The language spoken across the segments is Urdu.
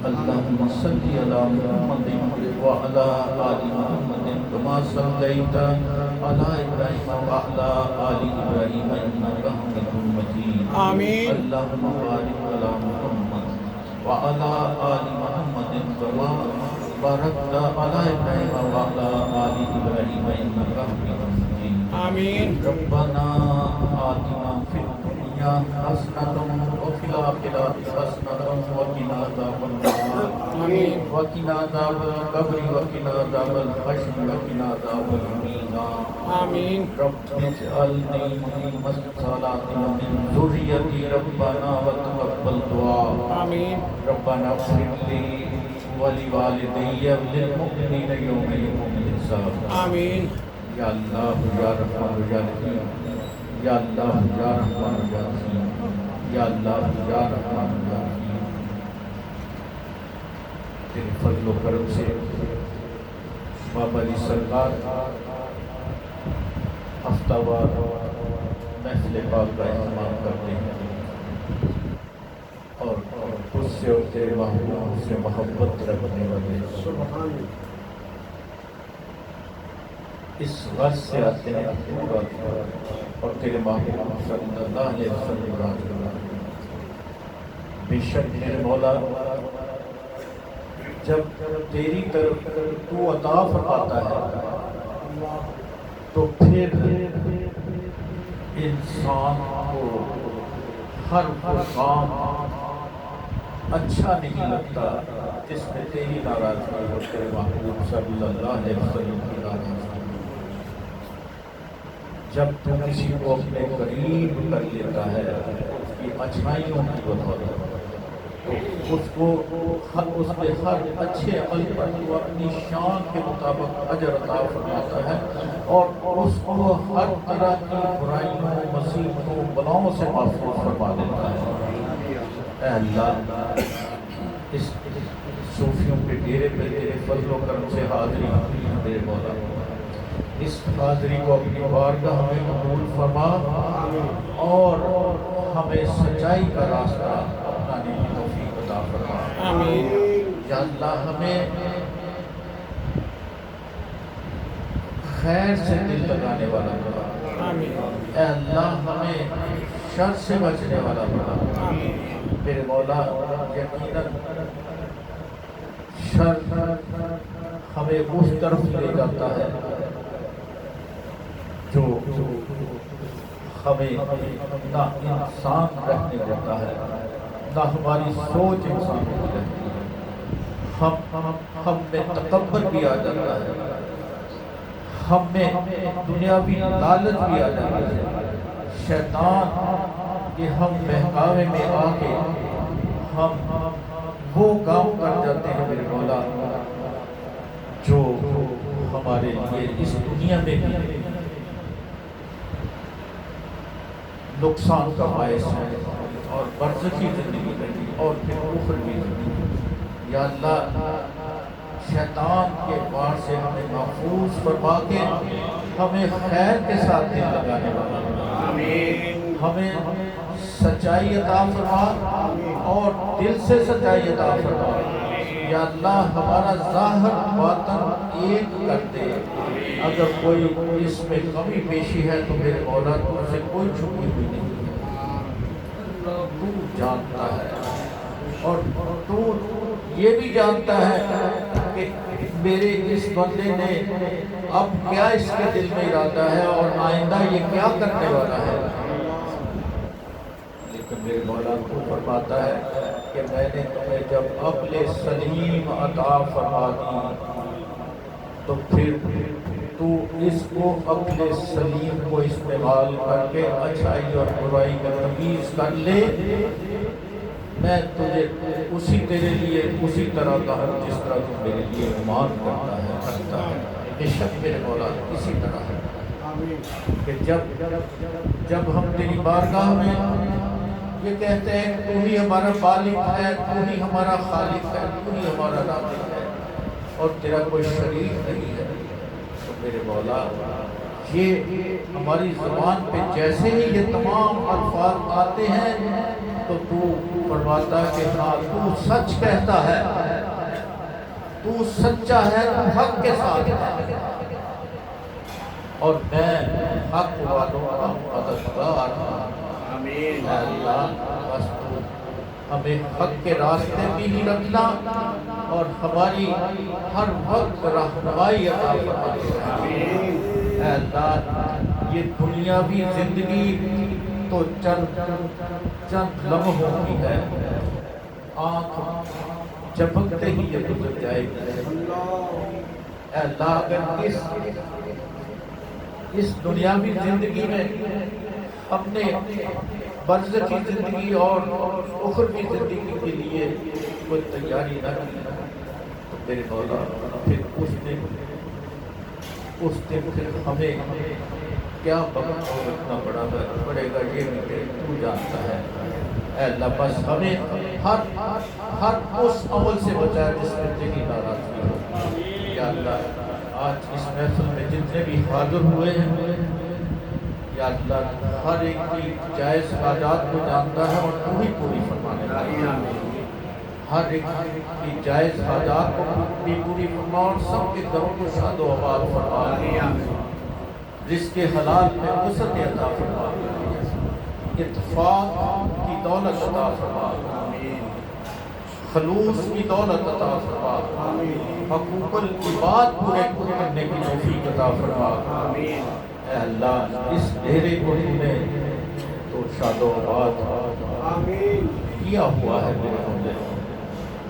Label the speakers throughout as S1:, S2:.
S1: اللهم صل على محمد وعلى آل محمد كما صليت على إبراهيم وعلى آل إبراهيم إنك حميد مجيد
S2: آمين.
S1: اللهم بارك على محمد وعلى آل محمد كما باركت على إبراهيم وعلى آل إبراهيم إنك حميد مجيد
S2: آمين.
S1: ربنا آتنا في الدنيا حسنة وفي الآخرة حسنة وقنا عذاب النار
S2: آمين.
S1: وقنا عذاب القبر وقنا عذاب الحشر وقنا عذاب النار
S2: آمين.
S1: رب اجعلني مقيم الصلاة ومن ذريتي ربنا وتقبل دعاء
S2: آمين.
S1: ربنا اغفر لي ولوالدي وللمؤمنين يوم يقوم الحساب
S2: آمين.
S1: یا اللہ یا رحمان یا رحیم یا اللہ یا رحمان یا رحیم یا اللہ یا رحمان یا رحیم تیرے فضل و کرم سے بابا جی سرکار ہفتہ وار محفل پاک کا اہتمام کرتے ہیں اور تجھ سے اور تیرے محبوب سے محبت رکھنے والے اس غرض سے آتے ہیں اور تیرے محبوب صلی اللہ علیہ وسلم راج کرنا بے شک میرے مولا جب تیری طرف تو عطا فرماتا ہے تو پھر انسان کو ہر وہ کام اچھا نہیں لگتا جس میں تیری ناراضگی اور تیرے محبوب صلی اللہ علیہ وسلم کی ناراضگی جب تو کسی کو اپنے قریب کر لیتا ہے اس کی اچھائیوں کی بدولت تو اس کو اس کے ہر اچھے عمل پر وہ اپنی شان کے مطابق اجر عطا فرماتا ہے اور اس کو ہر طرح کی برائیوں مصیبتوں بلاؤں سے محفوظ فرما دیتا ہے اے اللہ اس صوفیوں کے ڈیرے پہ تیرے فضل و کرم سے حاضری میرے مولا اس حاضری کو اپنی بارگاہ میں قبول فرما اور ہمیں سچائی کا راستہ اپنانے کی توفیق عطا فرما
S2: آمین.
S1: یا اللہ ہمیں خیر سے دل لگانے والا بنا
S2: آمین.
S1: اے اللہ ہمیں شر سے بچنے والا بنا
S2: آمین.
S1: میرے مولا یقیناً شر ہمیں اس طرف لے جاتا ہے جو ہمیں نہ انسان رہنے دیتا ہے نہ ہماری سوچ انسان کی رہتی ہے ہم میں تکبر بھی آ جاتا ہے ہم میں دنیاوی لالچ بھی آ جاتا ہے شیطان کہ ہم بہکاوے میں آ کے ہم وہ کام کر جاتے ہیں میرے مولا جو ہمارے لیے اس دنیا میں بھی نقصان کا باعث ہے اور برزخی زندگی میں بھی اور پھر اخروی زندگی میں یا اللہ شیطان کے وار سے ہمیں محفوظ فرما کے ہمیں خیر کے ساتھ دل لگانے والا
S2: آمین.
S1: ہمیں سچائی عطا فرما اور دل سے سچائی عطا فرما یا اللہ ہمارا ظاہر باطن ایک کر دے اگر کوئی اس میں کمی پیشی ہے تو میرے مولا تو سے کوئی چھپی ہوئی نہیں ہے تو جانتا ہے اور تو یہ بھی جانتا ہے کہ میرے اس بندے نے اب کیا اس کے دل میں ارادہ ہے اور آئندہ یہ کیا کرنے والا ہے لیکن میرے مولا کو فرماتا ہے کہ میں نے تمہیں جب عقل سلیم عطا فرما دی تو پھر تو اس کو عقل سلیم کو استعمال کر کے اچھائی اور برائی کا تمیز کر لے میں تجھے اسی تیرے لیے اسی طرح کا ہوں جس طرح تو میرے لیے گمان کرتا ہے رکھتا ہے بے شک میرے مولا اسی طرح ہے کہ جب ہم تیری بارگاہ میں یہ کہتے ہیں کہ تو ہی ہمارا خالق ہے تو ہی ہمارا خالق ہے تو ہی ہمارا رازق ہے اور تیرا کوئی شریک نہیں ہے تو میرے مولا یہ ہماری زبان پہ جیسے ہی یہ تمام الفاظ آتے ہیں تو تو فرماتا ہے کہ ہاں تو سچ کہتا ہے، تو سچا ہے، تو حق کے ساتھ ہے، اور میں حق والوں کا مددگار ہوں۔
S2: آمین
S1: اے اللہ بس تو ہمیں حق کے راستے بھی ہی رکھنا اور ہماری ہر وقت رہنمائی عطا فرما۔
S2: آمین
S1: اے اللہ یہ دنیاوی زندگی تو چند لمحوں کی ہے، آنکھ جھپکتے ہی یہ گزر جائے گی۔ اے اللہ اگر اس دنیاوی زندگی میں ہم نے برزخی زندگی اور اخروی زندگی کے لیے کوئی تیاری نہ کی تو میرے مولا پھر اس دن پھر ہمیں کیا وقت رکھنا پڑے گا یہ بھی تو جانتا ہے۔ اے اللہ بس ہمیں ہر اس عمل سے بچائے جس میں تیری ناراضگی ہو۔ یا اللہ آج اس محفل میں جتنے بھی حاضر ہوئے ہیں، یا اللہ ہر ایک کی جائز حاجات کو جانتا ہے اور تو ہی پوری فرمانے والا ہے۔ ہر ایک کی جائز حاجات کو بھی پوری فرما اور سب کے گھروں کو شاد و آباد فرما، رزق حلال میں وسعت عطا فرما، اتفاق کی دولت عطا فرما، خلوص کی دولت عطا فرما، حقوق العباد پورے کرنے کی توفیق عطا فرما۔ اے اللہ اس ڈیرے کو تو نے تو شاد و آباد کیا ہوا ہے میرے مولا،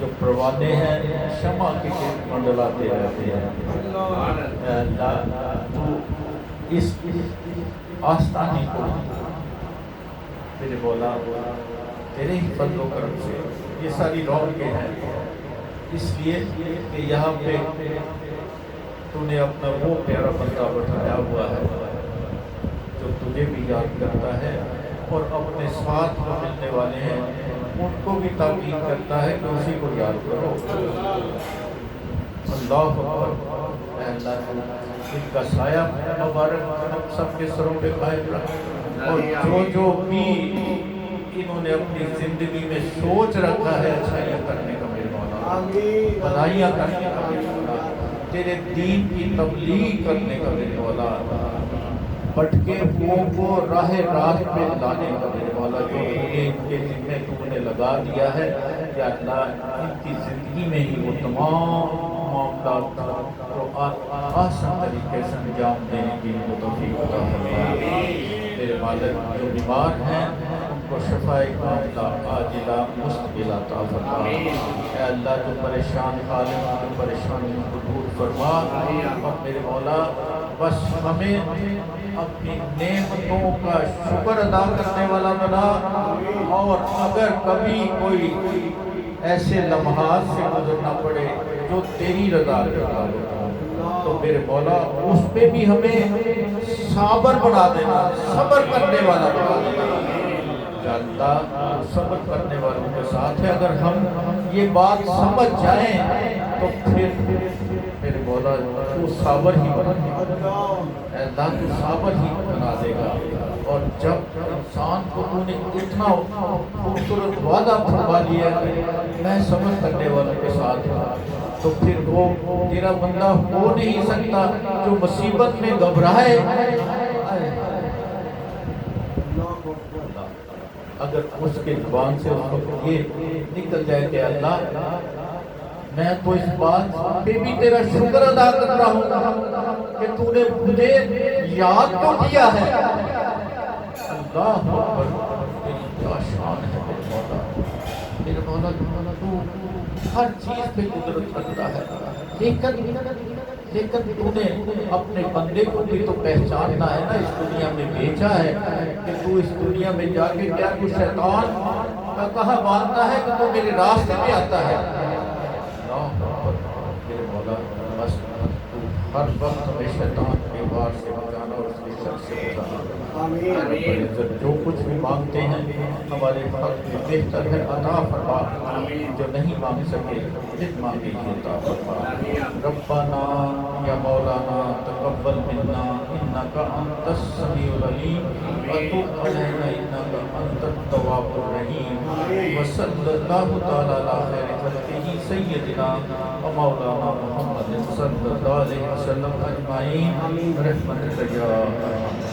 S1: جو پروانے ہیں شمع کے گرد منڈلاتے رہتے ہیں۔ اے اللہ تو اس آستانے کو میرے مولا تیرے ہی فضل و کرم سے یہ ساری رونقیں ہیں، اس لیے کہ یہاں پہ تو نے اپنا وہ پیارا بندہ بٹھایا ہوا ہے جو تجھے بھی یاد کرتا ہے اور اپنے ساتھ جو ملنے والے ہیں ان کو بھی تاکید کرتا ہے کہ اسی کو یاد کرو۔ اللہ اکبر۔ اے اللہ ان کا سایہ مبارک ہم سب کے سروں پہ قائم رکھ، اور جو بھی انہوں نے اپنی زندگی میں سوچ رکھا ہے اچھائیاں کرنے کا میرے مولا، بھلائیاں کرنے کا میرے مولا، تیرے دین کی تبلیغ کرنے کا میرے مولا، بھٹکے ہوئوں کو راہ راست پہ لانے کا میرے مولا، جو ان کے ذمہ تو نے لگا دیا ہے، یا اللہ ان کی زندگی میں ہی وہ تمام معاملات کو آسان طریقے سے انجام دینے کی توفیق عطا فرما۔ میرے مالک جو بیمار ہیں ان کو شفاء کاملہ عاجلہ مستقبلہ عطا فرما۔ اے اللہ جو پریشان حال ہیں ان کی پریشانیوں کو دور فرما، اور میرے مولا بس ہمیں اپنی نعمتوں کا شکر ادا کرنے والا بنا، اور اگر کبھی کوئی ایسے لمحات سے گزرنا پڑے جو تیری رضا کے مطابق ہو تو میرے مولا اس پہ بھی ہمیں صابر بنا دینا، صبر کرنے والا بنا دینا۔ یا اللہ صبر کرنے والوں کے ساتھ ہے، اگر ہم یہ بات سمجھ جائیں تو پھر میرے مولا تو صابر ہی بنا دے گا۔ اے اللہ تو صابر ہی بنا دے گا، اور جب انسان کو تو نے اتنا خوبصورت وعدہ فرما لیا کہ میں صبر کرنے والوں کے ساتھ ہوں، تو پھر وہ تیرا بندہ ہو نہیں سکتا جو مصیبت میں گھبرائے۔ اگر اس کے زبان سے اس وقت یہ نکل جائے کہ اللہ میں تو اس بات پہ بھی تیرا شکر ادا کر رہا ہوں کہ تو نے مجھے یاد تو کیا ہے۔ اللہ اکبر، تیری کیا شان ہے میرے مولا، میرے مولا تو ہر چیز پہ قدرت رکھتا ہے، لیکن تو نے اپنے بندے کو بھی تو پہچاننا ہے نا، اس دنیا میں بھیجا ہے کہ تو اس دنیا میں جا کے کیا تو شیطان کا کہا مانتا ہے کہ تو میرے راستے میں آتا ہے۔ اللہ اکبر، میرے مولا بس تو ہر وقت میں شیطان کے وار سے بچانا اور اس کے شر سے بچانا۔
S2: آمین
S1: رب العزت جو کچھ بھی مانگتے ہیں ہمارے حق میں بہتر ہے عطا فرما، جو نہیں مانگ سکے جت مانگے ہی عطا فرما۔ ربنا یا مولانا تقبل منا انک انت السمیع العلیم وتب علینا انک انت التواب الرحیم وصلی اللہ تعالی علی خیر خلقہ سیدنا و مولانا محمد صلی اللہ علیہ وسلم اجمعین برحمتک یا ارحم